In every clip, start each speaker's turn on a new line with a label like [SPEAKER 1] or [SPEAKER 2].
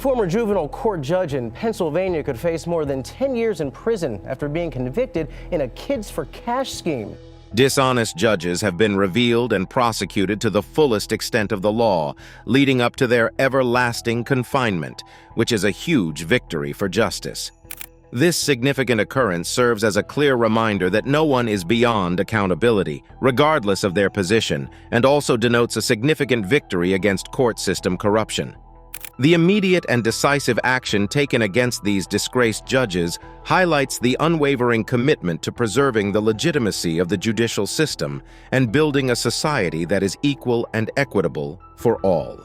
[SPEAKER 1] former juvenile court judge in Pennsylvania could face more than 10 years in prison after being convicted in a kids for cash scheme.
[SPEAKER 2] Dishonest judges have been revealed and prosecuted to the fullest extent of the law, leading up to their everlasting confinement, which is a huge victory for justice. This significant occurrence serves as a clear reminder that no one is beyond accountability, regardless of their position, and also denotes a significant victory against court system corruption. The immediate and decisive action taken against these disgraced judges highlights the unwavering commitment to preserving the legitimacy of the judicial system and building a society that is equal and equitable for all.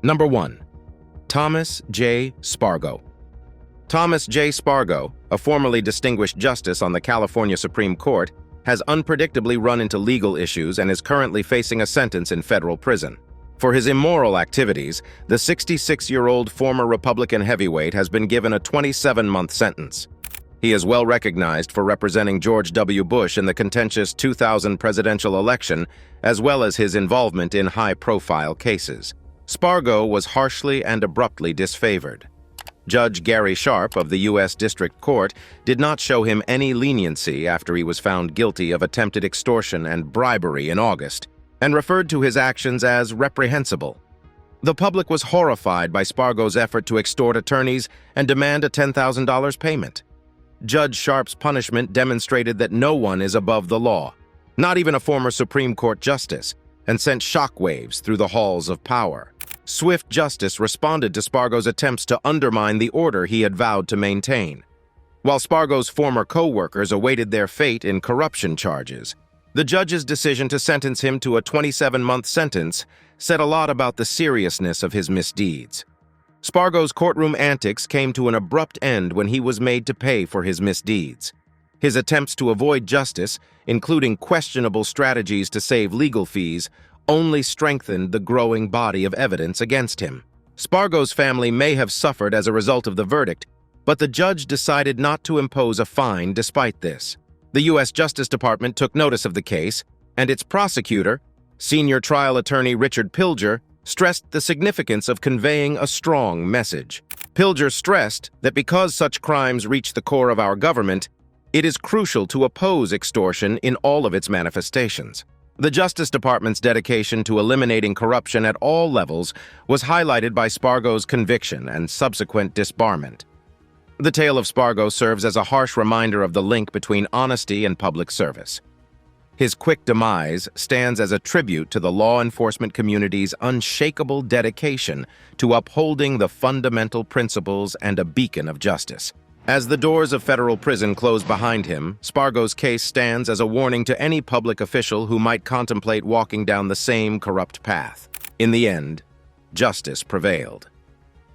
[SPEAKER 2] Number 1. Thomas J. Spargo. Thomas J. Spargo, a formerly distinguished justice on the California Supreme Court, has unpredictably run into legal issues and is currently facing a sentence in federal prison. For his immoral activities, the 66-year-old former Republican heavyweight has been given a 27-month sentence. He is well recognized for representing George W. Bush in the contentious 2000 presidential election, as well as his involvement in high-profile cases. Spargo was harshly and abruptly disfavored. Judge Gary Sharp of the U.S. District Court did not show him any leniency after he was found guilty of attempted extortion and bribery in August, and referred to his actions as reprehensible. The public was horrified by Spargo's effort to extort attorneys and demand a $10,000 payment. Judge Sharp's punishment demonstrated that no one is above the law, not even a former Supreme Court justice, and sent shockwaves through the halls of power. Swift justice responded to Spargo's attempts to undermine the order he had vowed to maintain. While Spargo's former co-workers awaited their fate in corruption charges, the judge's decision to sentence him to a 27-month sentence said a lot about the seriousness of his misdeeds. Spargo's courtroom antics came to an abrupt end when he was made to pay for his misdeeds. His attempts to avoid justice, including questionable strategies to save legal fees, only strengthened the growing body of evidence against him. Spargo's family may have suffered as a result of the verdict, but the judge decided not to impose a fine despite this. The U.S. Justice Department took notice of the case, and its prosecutor, senior trial attorney Richard Pilger, stressed the significance of conveying a strong message. Pilger stressed that because such crimes reach the core of our government, it is crucial to oppose extortion in all of its manifestations. The Justice Department's dedication to eliminating corruption at all levels was highlighted by Spargo's conviction and subsequent disbarment. The tale of Spargo serves as a harsh reminder of the link between honesty and public service. His quick demise stands as a tribute to the law enforcement community's unshakable dedication to upholding the fundamental principles and a beacon of justice. As the doors of federal prison close behind him, Spargo's case stands as a warning to any public official who might contemplate walking down the same corrupt path. In the end, justice prevailed.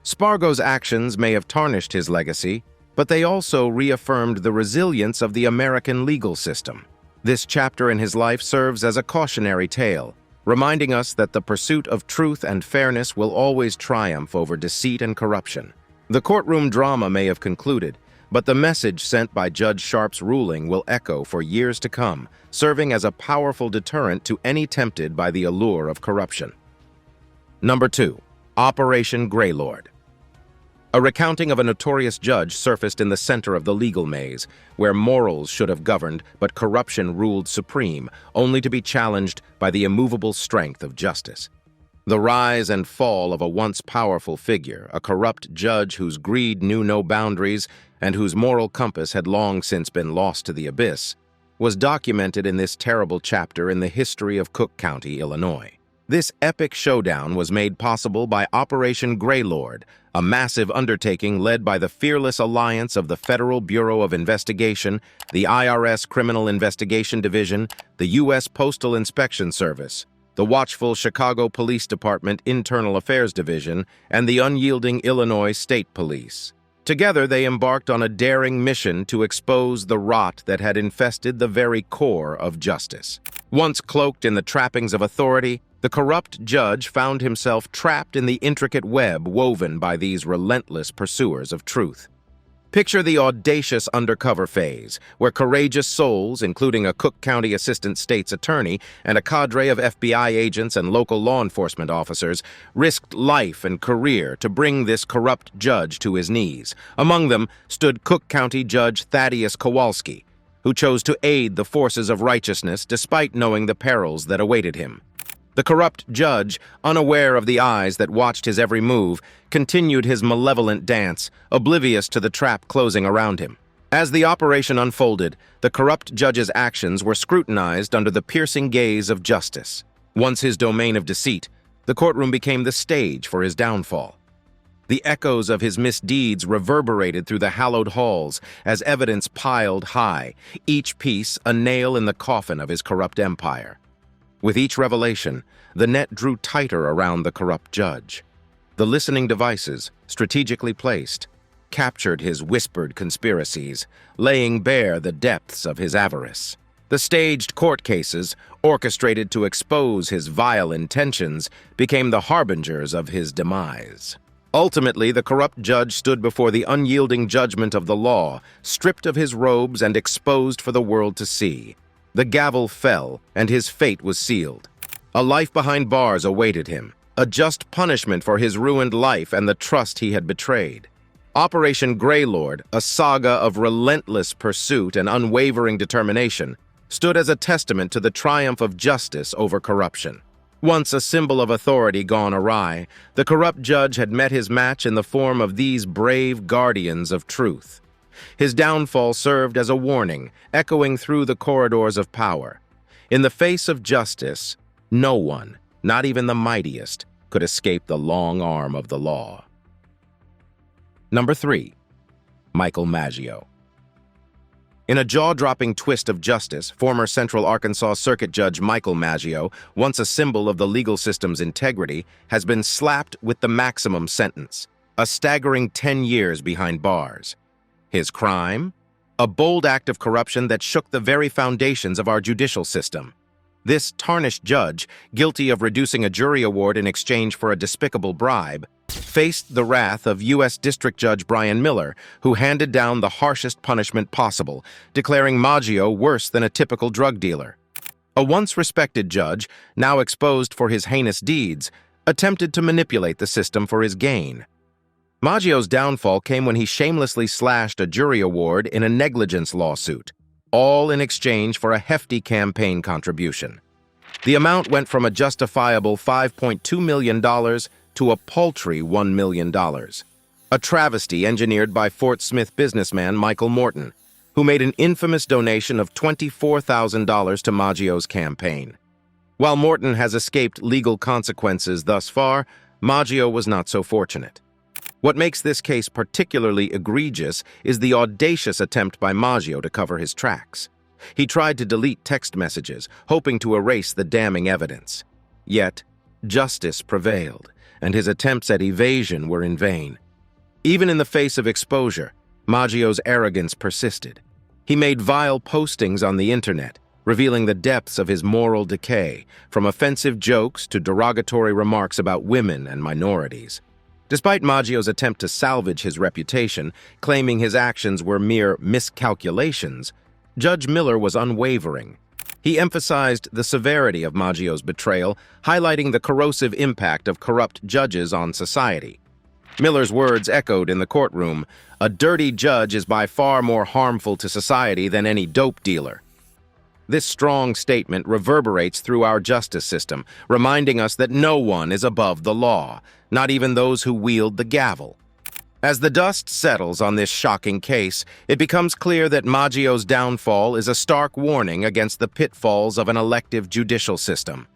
[SPEAKER 2] Spargo's actions may have tarnished his legacy, but they also reaffirmed the resilience of the American legal system. This chapter in his life serves as a cautionary tale, reminding us that the pursuit of truth and fairness will always triumph over deceit and corruption. The courtroom drama may have concluded, but the message sent by Judge Sharp's ruling will echo for years to come, serving as a powerful deterrent to any tempted by the allure of corruption. Number 2. Operation Greylord. A recounting of a notorious judge surfaced in the center of the legal maze, where morals should have governed but corruption ruled supreme, only to be challenged by the immovable strength of justice. The rise and fall of a once powerful figure, a corrupt judge whose greed knew no boundaries and whose moral compass had long since been lost to the abyss, was documented in this terrible chapter in the history of Cook County, Illinois. This epic showdown was made possible by Operation Greylord, a massive undertaking led by the fearless alliance of the Federal Bureau of Investigation, the IRS Criminal Investigation Division, the U.S. Postal Inspection Service, the watchful Chicago Police Department Internal Affairs Division, and the unyielding Illinois State Police. Together, they embarked on a daring mission to expose the rot that had infested the very core of justice. Once cloaked in the trappings of authority, the corrupt judge found himself trapped in the intricate web woven by these relentless pursuers of truth. Picture the audacious undercover phase, where courageous souls, including a Cook County Assistant State's Attorney and a cadre of FBI agents and local law enforcement officers, risked life and career to bring this corrupt judge to his knees. Among them stood Cook County Judge Thaddeus Kowalski, who chose to aid the forces of righteousness despite knowing the perils that awaited him. The corrupt judge, unaware of the eyes that watched his every move, continued his malevolent dance, oblivious to the trap closing around him. As the operation unfolded, the corrupt judge's actions were scrutinized under the piercing gaze of justice. Once his domain of deceit, the courtroom became the stage for his downfall. The echoes of his misdeeds reverberated through the hallowed halls as evidence piled high, each piece a nail in the coffin of his corrupt empire. With each revelation, the net drew tighter around the corrupt judge. The listening devices, strategically placed, captured his whispered conspiracies, laying bare the depths of his avarice. The staged court cases, orchestrated to expose his vile intentions, became the harbingers of his demise. Ultimately, the corrupt judge stood before the unyielding judgment of the law, stripped of his robes and exposed for the world to see. The gavel fell, and his fate was sealed. A life behind bars awaited him, a just punishment for his ruined life and the trust he had betrayed. Operation Greylord, a saga of relentless pursuit and unwavering determination, stood as a testament to the triumph of justice over corruption. Once a symbol of authority gone awry, the corrupt judge had met his match in the form of these brave guardians of truth. His downfall served as a warning, echoing through the corridors of power. In the face of justice, no one, not even the mightiest, could escape the long arm of the law. Number 3. Michael Maggio. In a jaw-dropping twist of justice, former Central Arkansas Circuit Judge Michael Maggio, once a symbol of the legal system's integrity, has been slapped with the maximum sentence, a staggering 10 years behind bars. His crime? A bold act of corruption that shook the very foundations of our judicial system. This tarnished judge, guilty of reducing a jury award in exchange for a despicable bribe, faced the wrath of U.S. District Judge Brian Miller, who handed down the harshest punishment possible, declaring Maggio worse than a typical drug dealer. A once respected judge, now exposed for his heinous deeds, attempted to manipulate the system for his gain. Maggio's downfall came when he shamelessly slashed a jury award in a negligence lawsuit, all in exchange for a hefty campaign contribution. The amount went from a justifiable $5.2 million to a paltry $1 million, a travesty engineered by Fort Smith businessman Michael Morton, who made an infamous donation of $24,000 to Maggio's campaign. While Morton has escaped legal consequences thus far, Maggio was not so fortunate. What makes this case particularly egregious is the audacious attempt by Maggio to cover his tracks. He tried to delete text messages, hoping to erase the damning evidence. Yet, justice prevailed, and his attempts at evasion were in vain. Even in the face of exposure, Maggio's arrogance persisted. He made vile postings on the internet, revealing the depths of his moral decay, from offensive jokes to derogatory remarks about women and minorities. Despite Maggio's attempt to salvage his reputation, claiming his actions were mere miscalculations, Judge Miller was unwavering. He emphasized the severity of Maggio's betrayal, highlighting the corrosive impact of corrupt judges on society. Miller's words echoed in the courtroom, "A dirty judge is by far more harmful to society than any dope dealer." This strong statement reverberates through our justice system, reminding us that no one is above the law, not even those who wield the gavel. As the dust settles on this shocking case, it becomes clear that Maggio's downfall is a stark warning against the pitfalls of an elective judicial system.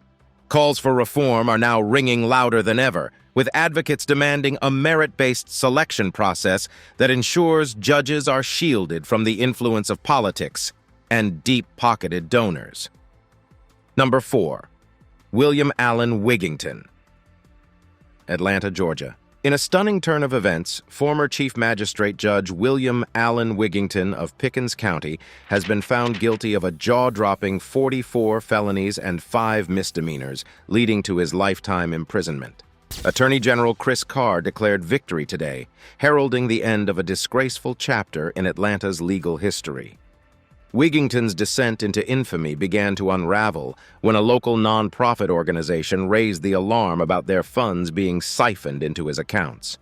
[SPEAKER 2] Calls for reform are now ringing louder than ever, with advocates demanding a merit-based selection process that ensures judges are shielded from the influence of politics and deep-pocketed donors. Number 4. William Allen Wigington. Atlanta, Georgia. In a stunning turn of events, former Chief Magistrate Judge William Allen Wigington of Pickens County has been found guilty of a jaw-dropping 44 felonies and 5 misdemeanors, leading to his lifetime imprisonment. Attorney General Chris Carr declared victory today, heralding the end of a disgraceful chapter in Atlanta's legal history. Wigington's descent into infamy began to unravel when a local non-profit organization raised the alarm about their funds being siphoned into his accounts.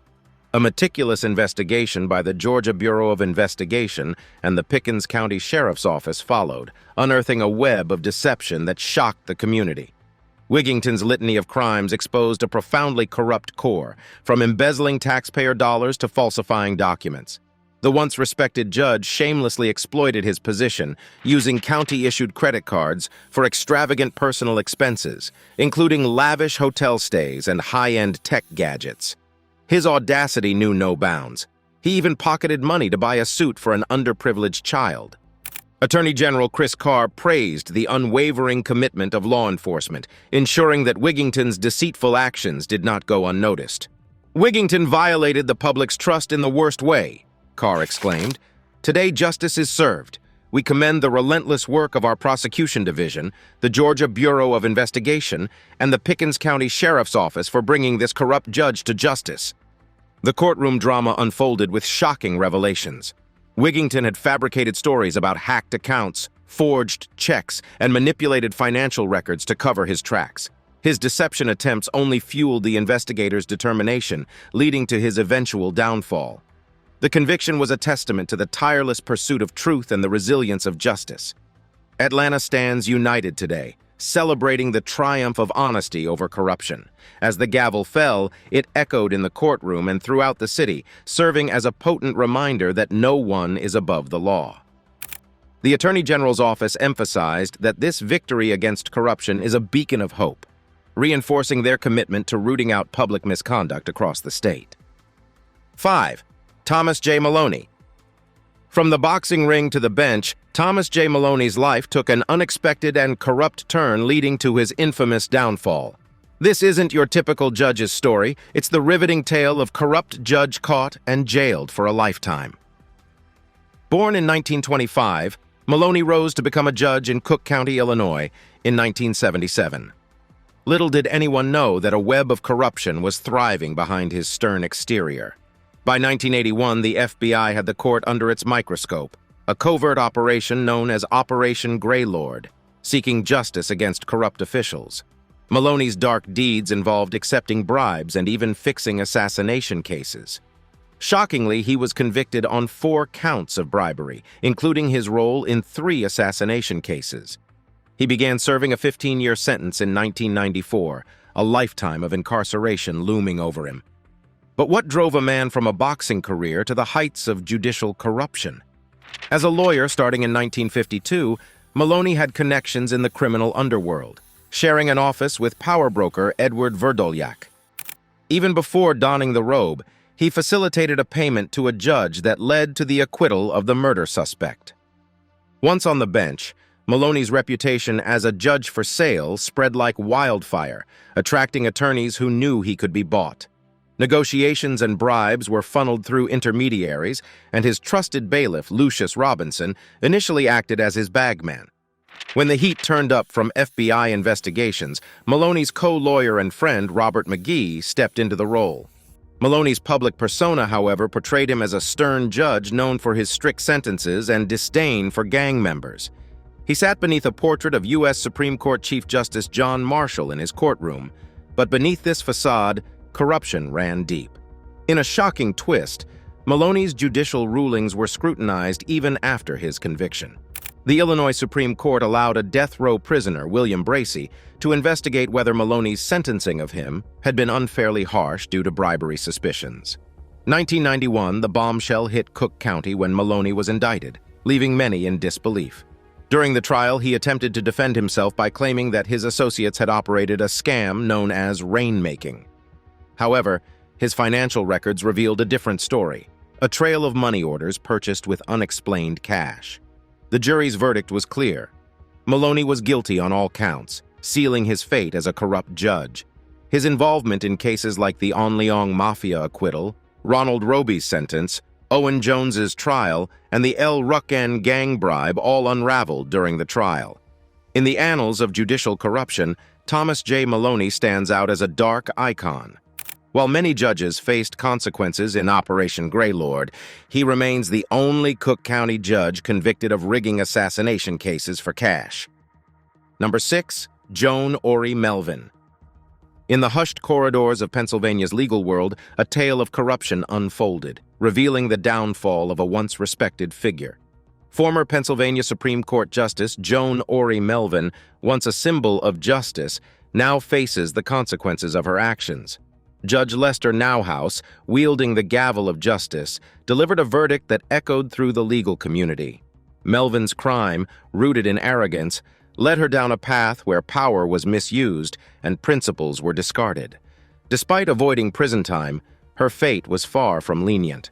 [SPEAKER 2] A meticulous investigation by the Georgia Bureau of Investigation and the Pickens County Sheriff's Office followed, unearthing a web of deception that shocked the community. Wigington's litany of crimes exposed a profoundly corrupt core, from embezzling taxpayer dollars to falsifying documents. The once respected judge shamelessly exploited his position, using county-issued credit cards for extravagant personal expenses, including lavish hotel stays and high-end tech gadgets. His audacity knew no bounds. He even pocketed money to buy a suit for an underprivileged child. Attorney General Chris Carr praised the unwavering commitment of law enforcement, ensuring that Wigington's deceitful actions did not go unnoticed. "Wigington violated the public's trust in the worst way," Carr exclaimed. "Today justice is served. We commend the relentless work of our prosecution division, the Georgia Bureau of Investigation, and the Pickens County Sheriff's Office for bringing this corrupt judge to justice." The courtroom drama unfolded with shocking revelations. Wigington had fabricated stories about hacked accounts, forged checks, and manipulated financial records to cover his tracks. His deception attempts only fueled the investigators' determination, leading to his eventual downfall. The conviction was a testament to the tireless pursuit of truth and the resilience of justice. Atlanta stands united today, celebrating the triumph of honesty over corruption. As the gavel fell, it echoed in the courtroom and throughout the city, serving as a potent reminder that no one is above the law. The Attorney General's office emphasized that this victory against corruption is a beacon of hope, reinforcing their commitment to rooting out public misconduct across the state. 5. Thomas J. Maloney. From the boxing ring to the bench, Thomas J. Maloney's life took an unexpected and corrupt turn, leading to his infamous downfall. This isn't your typical judge's story. It's the riveting tale of corrupt judge caught and jailed for a lifetime. Born in 1925, Maloney rose to become a judge in Cook County, Illinois, in 1977. Little did anyone know that a web of corruption was thriving behind his stern exterior. By 1981, the FBI had the court under its microscope, a covert operation known as Operation Greylord, seeking justice against corrupt officials. Maloney's dark deeds involved accepting bribes and even fixing assassination cases. Shockingly, he was convicted on 4 counts of bribery, including his role in 3 assassination cases. He began serving a 15-year sentence in 1994, a lifetime of incarceration looming over him. But what drove a man from a boxing career to the heights of judicial corruption? As a lawyer starting in 1952, Maloney had connections in the criminal underworld, sharing an office with power broker Edward Verdolyak. Even before donning the robe, he facilitated a payment to a judge that led to the acquittal of the murder suspect. Once on the bench, Maloney's reputation as a judge for sale spread like wildfire, attracting attorneys who knew he could be bought. Negotiations and bribes were funneled through intermediaries, and his trusted bailiff, Lucius Robinson, initially acted as his bagman. When the heat turned up from FBI investigations, Maloney's co-lawyer and friend, Robert McGee, stepped into the role. Maloney's public persona, however, portrayed him as a stern judge known for his strict sentences and disdain for gang members. He sat beneath a portrait of U.S. Supreme Court Chief Justice John Marshall in his courtroom, but beneath this facade, corruption ran deep. In a shocking twist, Maloney's judicial rulings were scrutinized even after his conviction. The Illinois Supreme Court allowed a death row prisoner, William Bracey, to investigate whether Maloney's sentencing of him had been unfairly harsh due to bribery suspicions. 1991, the bombshell hit Cook County when Maloney was indicted, leaving many in disbelief. During the trial, he attempted to defend himself by claiming that his associates had operated a scam known as rainmaking. However, his financial records revealed a different story, a trail of money orders purchased with unexplained cash. The jury's verdict was clear. Maloney was guilty on all counts, sealing his fate as a corrupt judge. His involvement in cases like the Onleong Mafia acquittal, Ronald Roby's sentence, Owen Jones's trial, and the El Rucken gang bribe all unraveled during the trial. In the annals of judicial corruption, Thomas J. Maloney stands out as a dark icon. While many judges faced consequences in Operation Greylord, he remains the only Cook County judge convicted of rigging assassination cases for cash. Number 6. Joan Ori Melvin. In the hushed corridors of Pennsylvania's legal world, a tale of corruption unfolded, revealing the downfall of a once respected figure. Former Pennsylvania Supreme Court Justice Joan Ori Melvin, once a symbol of justice, now faces the consequences of her actions. Judge Lester Nowhouse, wielding the gavel of justice, delivered a verdict that echoed through the legal community. Melvin's crime, rooted in arrogance, led her down a path where power was misused and principles were discarded. Despite avoiding prison time, her fate was far from lenient.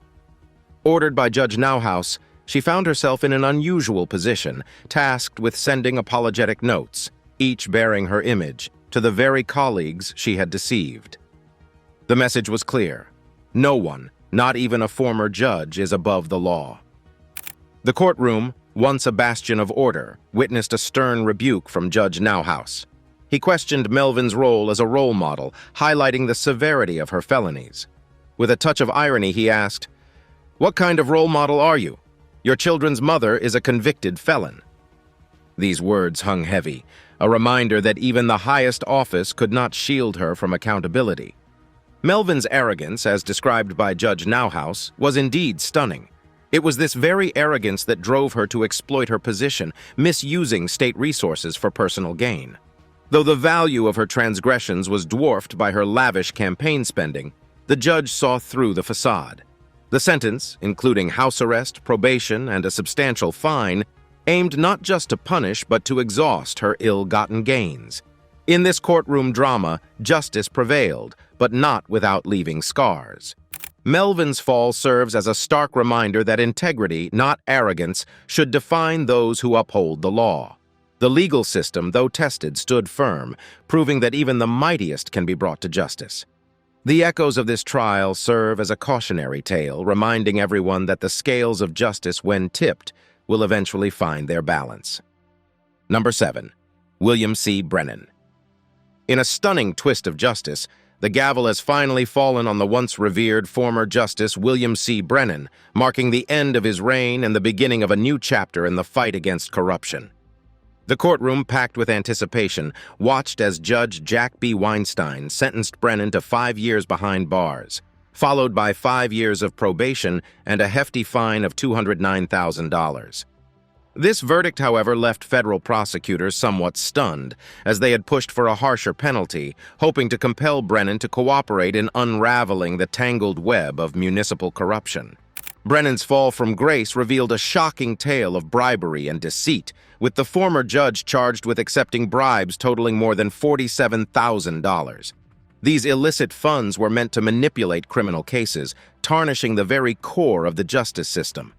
[SPEAKER 2] Ordered by Judge Nowhouse, she found herself in an unusual position, tasked with sending apologetic notes, each bearing her image, to the very colleagues she had deceived. The message was clear. No one, not even a former judge, is above the law. The courtroom, once a bastion of order, witnessed a stern rebuke from Judge Nowhouse. He questioned Melvin's role as a role model, highlighting the severity of her felonies. With a touch of irony, he asked, "What kind of role model are you? Your children's mother is a convicted felon." These words hung heavy, a reminder that even the highest office could not shield her from accountability. Melvin's arrogance, as described by Judge Nowhouse, was indeed stunning. It was this very arrogance that drove her to exploit her position, misusing state resources for personal gain. Though the value of her transgressions was dwarfed by her lavish campaign spending, the judge saw through the facade. The sentence, including house arrest, probation, and a substantial fine, aimed not just to punish but to exhaust her ill-gotten gains. In this courtroom drama, justice prevailed, but not without leaving scars. Melvin's fall serves as a stark reminder that integrity, not arrogance, should define those who uphold the law. The legal system, though tested, stood firm, proving that even the mightiest can be brought to justice. The echoes of this trial serve as a cautionary tale, reminding everyone that the scales of justice, when tipped, will eventually find their balance. Number 7. William C. Brennan. In a stunning twist of justice, the gavel has finally fallen on the once revered former Justice William C. Brennan, marking the end of his reign and the beginning of a new chapter in the fight against corruption. The courtroom, packed with anticipation, watched as Judge Jack B. Weinstein sentenced Brennan to 5 years behind bars, followed by 5 years of probation and a hefty fine of $209,000. This verdict, however, left federal prosecutors somewhat stunned, as they had pushed for a harsher penalty, hoping to compel Brennan to cooperate in unraveling the tangled web of municipal corruption. Brennan's fall from grace revealed a shocking tale of bribery and deceit, with the former judge charged with accepting bribes totaling more than $47,000. These illicit funds were meant to manipulate criminal cases, tarnishing the very core of the justice system.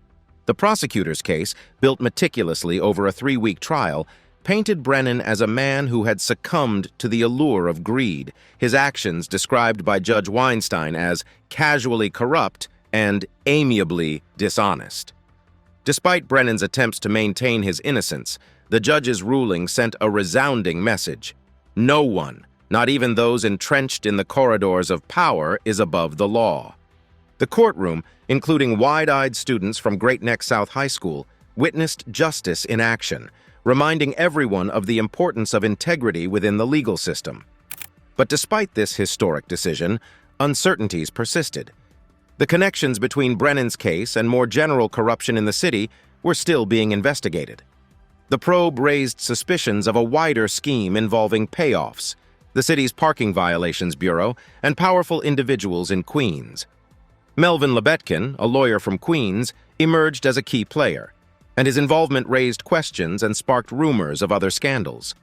[SPEAKER 2] The prosecutor's case, built meticulously over a 3-week trial, painted Brennan as a man who had succumbed to the allure of greed, his actions described by Judge Weinstein as casually corrupt and amiably dishonest. Despite Brennan's attempts to maintain his innocence, the judge's ruling sent a resounding message. No one, not even those entrenched in the corridors of power, is above the law. The courtroom, including wide-eyed students from Great Neck South High School, witnessed justice in action, reminding everyone of the importance of integrity within the legal system. But despite this historic decision, uncertainties persisted. The connections between Brennan's case and more general corruption in the city were still being investigated. The probe raised suspicions of a wider scheme involving payoffs, the city's parking violations bureau, and powerful individuals in Queens. Melvin Lebetkin, a lawyer from Queens, emerged as a key player, and his involvement raised questions and sparked rumors of other scandals.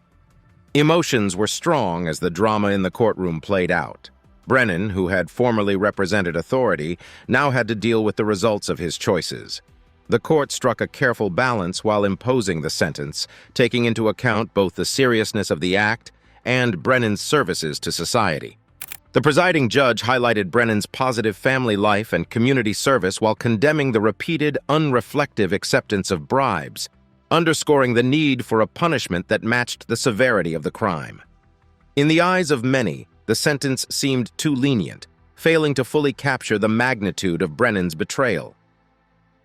[SPEAKER 2] Emotions were strong as the drama in the courtroom played out. Brennan, who had formerly represented authority, now had to deal with the results of his choices. The court struck a careful balance while imposing the sentence, taking into account both the seriousness of the act and Brennan's services to society. The presiding judge highlighted Brennan's positive family life and community service while condemning the repeated, unreflective acceptance of bribes, underscoring the need for a punishment that matched the severity of the crime. In the eyes of many, the sentence seemed too lenient, failing to fully capture the magnitude of Brennan's betrayal.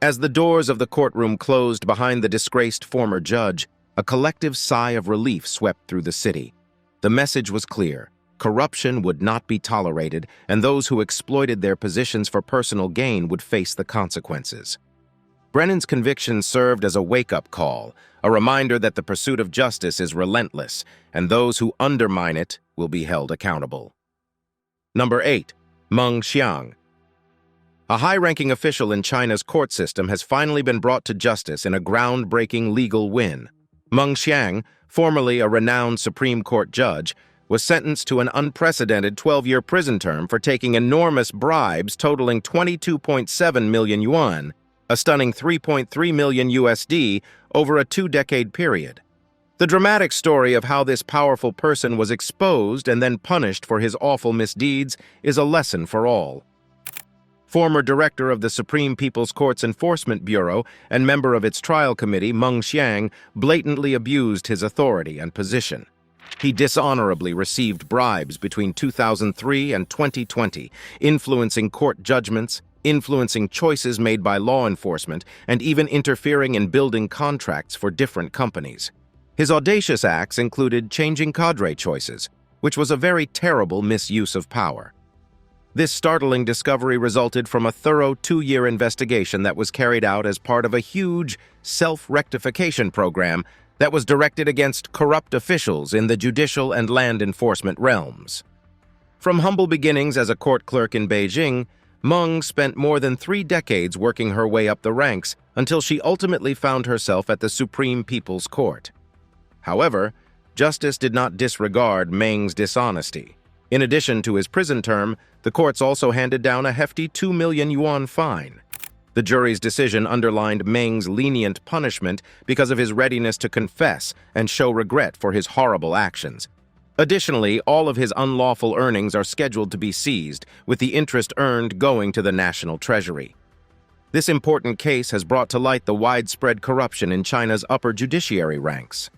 [SPEAKER 2] As the doors of the courtroom closed behind the disgraced former judge, a collective sigh of relief swept through the city. The message was clear. Corruption would not be tolerated, and those who exploited their positions for personal gain would face the consequences. Brennan's conviction served as a wake-up call, a reminder that the pursuit of justice is relentless, and those who undermine it will be held accountable. Number 8. Meng Xiang. A high-ranking official in China's court system has finally been brought to justice in a groundbreaking legal win. Meng Xiang, formerly a renowned Supreme Court judge, was sentenced to an unprecedented 12-year prison term for taking enormous bribes totaling 22.7 million yuan, a stunning 3.3 million USD, over a 2-decade period. The dramatic story of how this powerful person was exposed and then punished for his awful misdeeds is a lesson for all. Former director of the Supreme People's Court's Enforcement Bureau and member of its trial committee, Meng Xiang, blatantly abused his authority and position. He dishonorably received bribes between 2003 and 2020, influencing court judgments, influencing choices made by law enforcement, and even interfering in building contracts for different companies. His audacious acts included changing cadre choices, which was a very terrible misuse of power. This startling discovery resulted from a thorough 2-year investigation that was carried out as part of a huge self-rectification program that was directed against corrupt officials in the judicial and land enforcement realms. From humble beginnings as a court clerk in Beijing, Meng spent more than 3 decades working her way up the ranks until she ultimately found herself at the Supreme People's Court. However, justice did not disregard Meng's dishonesty. In addition to his prison term, the courts also handed down a hefty 2 million yuan fine. The jury's decision underlined Meng's lenient punishment because of his readiness to confess and show regret for his horrible actions. Additionally, all of his unlawful earnings are scheduled to be seized, with the interest earned going to the national treasury. This important case has brought to light the widespread corruption in China's upper judiciary ranks.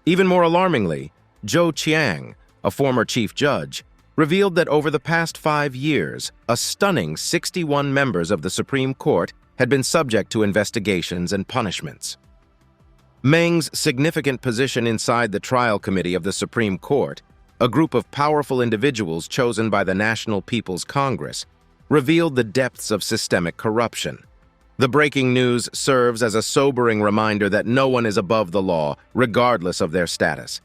[SPEAKER 2] Even more alarmingly, Zhou Qiang, a former chief judge, revealed that over the past 5 years, a stunning 61 members of the Supreme Court had been subject to investigations and punishments. Meng's significant position inside the trial committee of the Supreme Court, a group of powerful individuals chosen by the National People's Congress, revealed the depths of systemic corruption. The breaking news serves as a sobering reminder that no one is above the law, regardless of their status.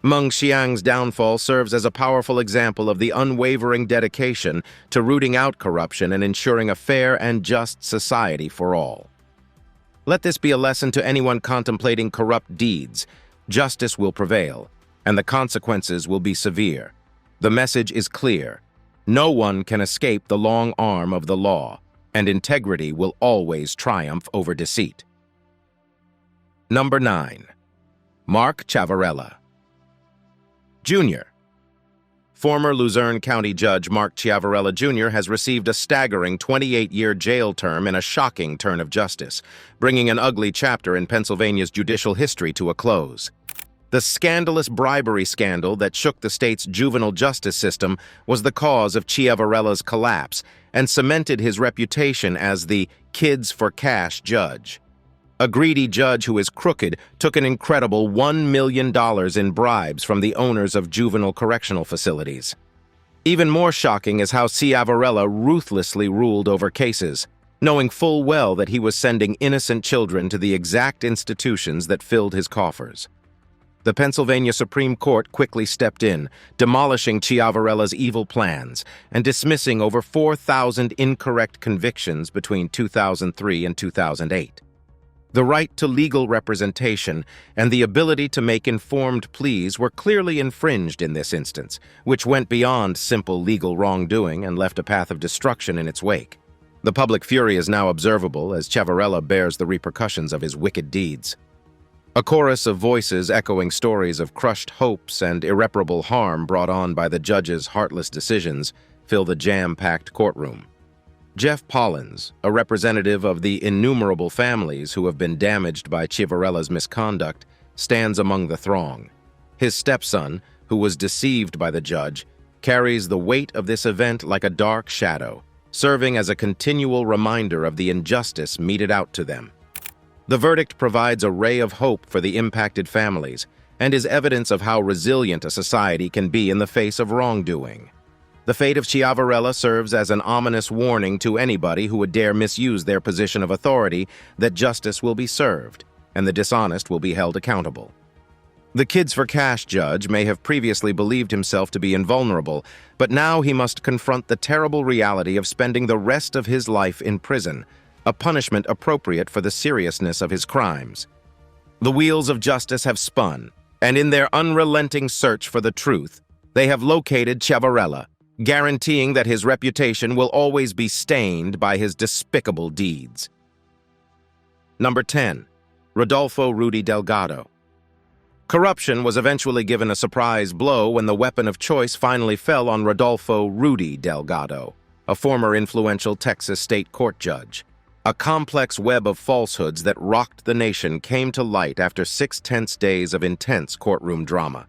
[SPEAKER 2] Meng Xiang's downfall serves as a powerful example of the unwavering dedication to rooting out corruption and ensuring a fair and just society for all. Let this be a lesson to anyone contemplating corrupt deeds. Justice will prevail, and the consequences will be severe. The message is clear. No one can escape the long arm of the law, and integrity will always triumph over deceit. Number 9. Mark Ciavarella Jr. Former Luzerne County Judge Mark Ciavarella Jr. has received a staggering 28-year jail term in a shocking turn of justice, bringing an ugly chapter in Pennsylvania's judicial history to a close. The scandalous bribery scandal that shook the state's juvenile justice system was the cause of Ciavarella's collapse and cemented his reputation as the kids for cash judge. A greedy judge who is crooked took an incredible $1 million in bribes from the owners of juvenile correctional facilities. Even more shocking is how Ciavarella ruthlessly ruled over cases, knowing full well that he was sending innocent children to the exact institutions that filled his coffers. The Pennsylvania Supreme Court quickly stepped in, demolishing Ciavarella's evil plans and dismissing over 4,000 incorrect convictions between 2003 and 2008. The right to legal representation and the ability to make informed pleas were clearly infringed in this instance, which went beyond simple legal wrongdoing and left a path of destruction in its wake. The public fury is now observable as Ciavarella bears the repercussions of his wicked deeds. A chorus of voices echoing stories of crushed hopes and irreparable harm brought on by the judge's heartless decisions fill the jam-packed courtroom. Jeff Pollins, a representative of the innumerable families who have been damaged by Ciavarella's misconduct, stands among the throng. His stepson, who was deceived by the judge, carries the weight of this event like a dark shadow, serving as a continual reminder of the injustice meted out to them. The verdict provides a ray of hope for the impacted families and is evidence of how resilient a society can be in the face of wrongdoing. The fate of Chiavarella serves as an ominous warning to anybody who would dare misuse their position of authority that justice will be served and the dishonest will be held accountable. The Kids for Cash judge may have previously believed himself to be invulnerable, but now he must confront the terrible reality of spending the rest of his life in prison, a punishment appropriate for the seriousness of his crimes. The wheels of justice have spun, and in their unrelenting search for the truth, they have located Chiavarella, guaranteeing that his reputation will always be stained by his despicable deeds. Number 10. Rodolfo Rudy Delgado. Corruption was eventually given a surprise blow when the weapon of choice finally fell on Rodolfo Rudy Delgado, a former influential Texas state court judge. A complex web of falsehoods that rocked the nation came to light after 6 tense days of intense courtroom drama.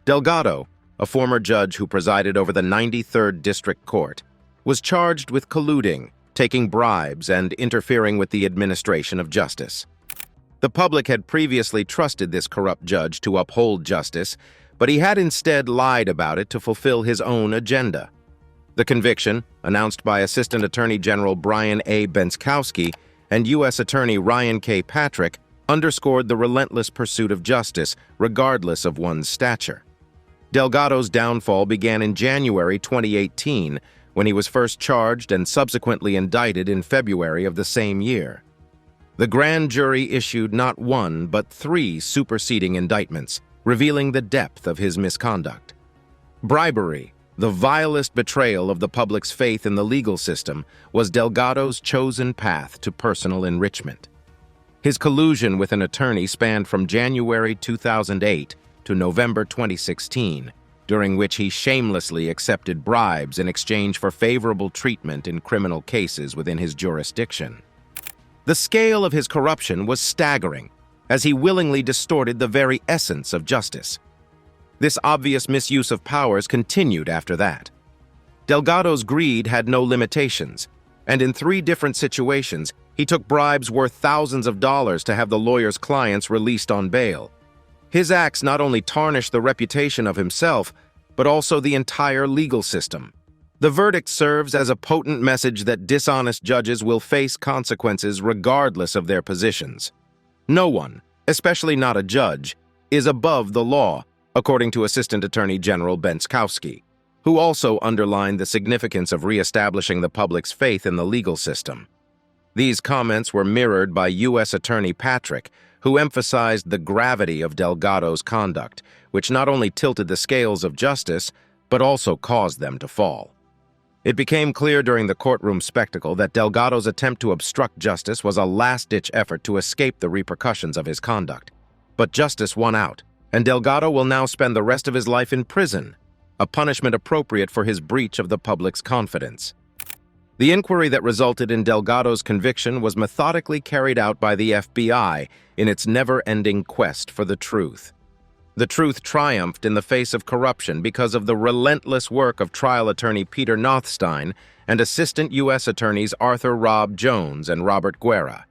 [SPEAKER 2] Delgado, a former judge who presided over the 93rd District Court, was charged with colluding, taking bribes, and interfering with the administration of justice. The public had previously trusted this corrupt judge to uphold justice, but he had instead lied about it to fulfill his own agenda. The conviction, announced by Assistant Attorney General Brian A. Benskowski and U.S. Attorney Ryan K. Patrick, underscored the relentless pursuit of justice, regardless of one's stature. Delgado's downfall began in January 2018, when he was first charged and subsequently indicted in February of the same year. The grand jury issued not 1 but 3 superseding indictments, revealing the depth of his misconduct. Bribery, the vilest betrayal of the public's faith in the legal system, was Delgado's chosen path to personal enrichment. His collusion with an attorney spanned from January 2008 to November 2016, during which he shamelessly accepted bribes in exchange for favorable treatment in criminal cases within his jurisdiction. The scale of his corruption was staggering, as he willingly distorted the very essence of justice. This obvious misuse of powers continued after that. Delgado's greed had no limitations, and in 3 different situations, he took bribes worth thousands of dollars to have the lawyer's clients released on bail. His acts not only tarnished the reputation of himself, but also the entire legal system. The verdict serves as a potent message that dishonest judges will face consequences regardless of their positions. No one, especially not a judge, is above the law, according to Assistant Attorney General Benskowski, who also underlined the significance of reestablishing the public's faith in the legal system. These comments were mirrored by U.S. Attorney Patrick, who emphasized the gravity of Delgado's conduct, which not only tilted the scales of justice, but also caused them to fall. It became clear during the courtroom spectacle that Delgado's attempt to obstruct justice was a last-ditch effort to escape the repercussions of his conduct. But justice won out, and Delgado will now spend the rest of his life in prison, a punishment appropriate for his breach of the public's confidence. The inquiry that resulted in Delgado's conviction was methodically carried out by the FBI in its never-ending quest for the truth. The truth triumphed in the face of corruption because of the relentless work of trial attorney Peter Nothstein and assistant U.S. attorneys Arthur Rob Jones and Robert Guerra.